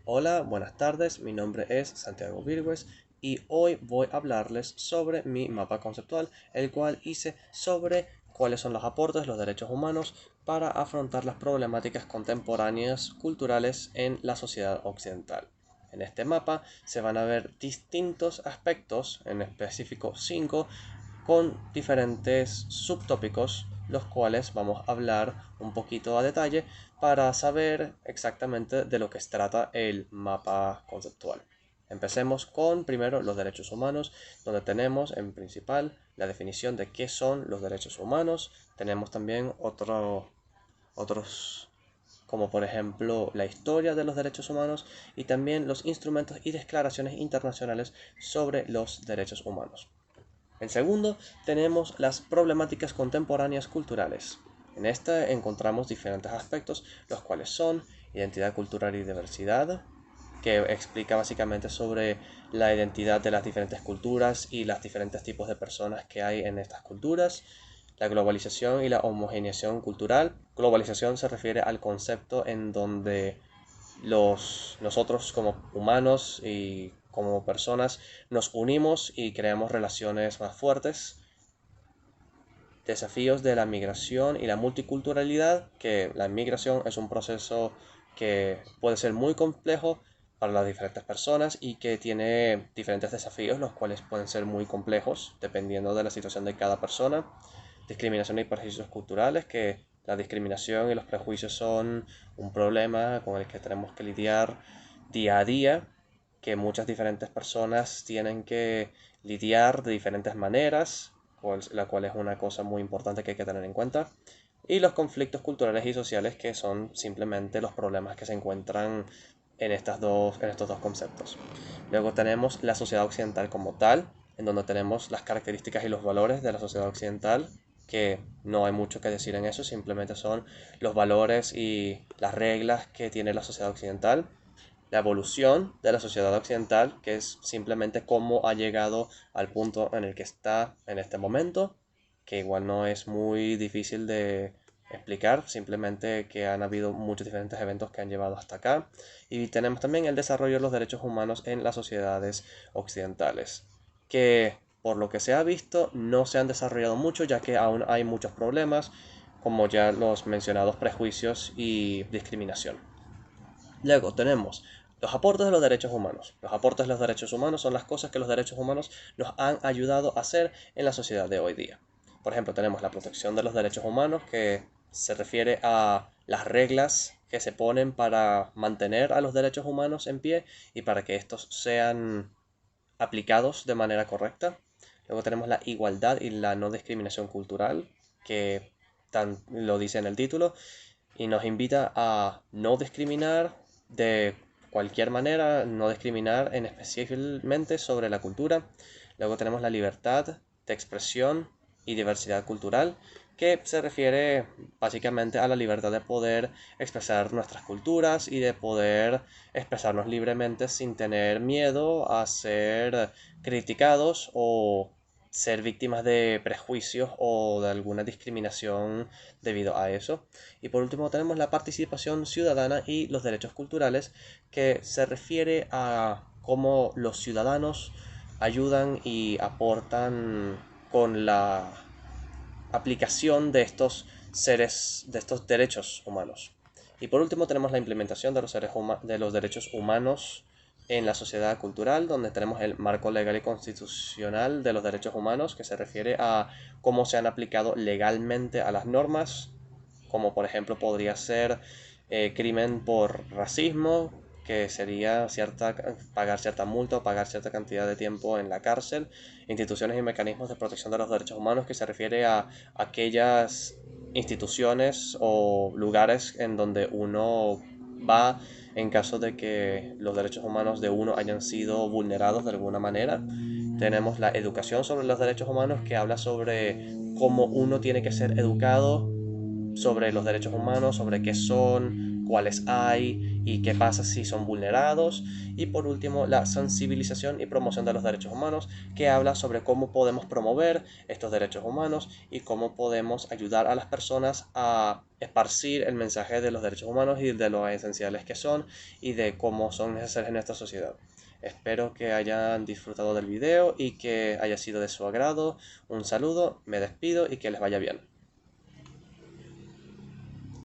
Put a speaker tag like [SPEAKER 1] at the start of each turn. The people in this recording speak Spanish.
[SPEAKER 1] Hola, buenas tardes, mi nombre es Santiago Virgües y hoy voy a hablarles sobre mi mapa conceptual, el cual hice sobre cuáles son los aportes de los derechos humanos para afrontar las problemáticas contemporáneas culturales en la sociedad occidental. En este mapa se van a ver distintos aspectos, en específico 5, con diferentes subtópicos, los cuales vamos a hablar un poquito a detalle para saber exactamente de lo que se trata el mapa conceptual. Empecemos con primero los derechos humanos, donde tenemos en principal la definición de qué son los derechos humanos. Tenemos también otros como por ejemplo la historia de los derechos humanos y también los instrumentos y declaraciones internacionales sobre los derechos humanos. En segundo, tenemos las problemáticas contemporáneas culturales. En esta encontramos diferentes aspectos, los cuales son identidad cultural y diversidad, que explica básicamente sobre la identidad de las diferentes culturas y los diferentes tipos de personas que hay en estas culturas. La globalización y la homogeneización cultural. Globalización se refiere al concepto en donde nosotros como humanos y como personas nos unimos y creamos relaciones más fuertes. Desafíos de la migración y la multiculturalidad, que la migración es un proceso que puede ser muy complejo para las diferentes personas y que tiene diferentes desafíos, los cuales pueden ser muy complejos dependiendo de la situación de cada persona. Discriminación y prejuicios culturales, que la discriminación y los prejuicios son un problema con el que tenemos que lidiar día a día, que muchas diferentes personas tienen que lidiar de diferentes maneras, la cual es una cosa muy importante que hay que tener en cuenta. Y los conflictos culturales y sociales, que son simplemente los problemas que se encuentran en estos dos conceptos. Luego tenemos la sociedad occidental como tal, en donde tenemos las características y los valores de la sociedad occidental, que no hay mucho que decir en eso, simplemente son los valores y las reglas que tiene la sociedad occidental. La evolución de la sociedad occidental, que es simplemente cómo ha llegado al punto en el que está en este momento, que igual no es muy difícil de explicar, simplemente que han habido muchos diferentes eventos que han llevado hasta acá. Y tenemos también el desarrollo de los derechos humanos en las sociedades occidentales, que por lo que se ha visto no se han desarrollado mucho, ya que aún hay muchos problemas, como ya los mencionados prejuicios y discriminación. Luego tenemos los aportes de los derechos humanos. Los aportes de los derechos humanos son las cosas que los derechos humanos nos han ayudado a hacer en la sociedad de hoy día. Por ejemplo, tenemos la protección de los derechos humanos, que se refiere a las reglas que se ponen para mantener a los derechos humanos en pie y para que estos sean aplicados de manera correcta. Luego tenemos la igualdad y la no discriminación cultural, que lo dice en el título, y nos invita a no discriminar de cualquier manera, no discriminar en específicamente sobre la cultura. Luego tenemos la libertad de expresión y diversidad cultural, que se refiere básicamente a la libertad de poder expresar nuestras culturas y de poder expresarnos libremente sin tener miedo a ser criticados o ser víctimas de prejuicios o de alguna discriminación debido a eso. Y por último tenemos la participación ciudadana y los derechos culturales, que se refiere a cómo los ciudadanos ayudan y aportan con la aplicación de estos de estos derechos humanos. Y por último tenemos la implementación de de los derechos humanos en la sociedad cultural, donde tenemos el marco legal y constitucional de los derechos humanos, que se refiere a cómo se han aplicado legalmente a las normas, como por ejemplo podría ser crimen por racismo, que sería pagar cierta multa o pagar cierta cantidad de tiempo en la cárcel. Instituciones y mecanismos de protección de los derechos humanos, que se refiere a aquellas instituciones o lugares en donde uno va en caso de que los derechos humanos de uno hayan sido vulnerados de alguna manera. Tenemos la educación sobre los derechos humanos, que habla sobre cómo uno tiene que ser educado sobre los derechos humanos, sobre qué son, cuáles hay y qué pasa si son vulnerados. Y por último, la sensibilización y promoción de los derechos humanos, que habla sobre cómo podemos promover estos derechos humanos y cómo podemos ayudar a las personas a esparcir el mensaje de los derechos humanos y de lo esenciales que son y de cómo son necesarios en nuestra sociedad. Espero que hayan disfrutado del video y que haya sido de su agrado. Un saludo, me despido y que les vaya bien.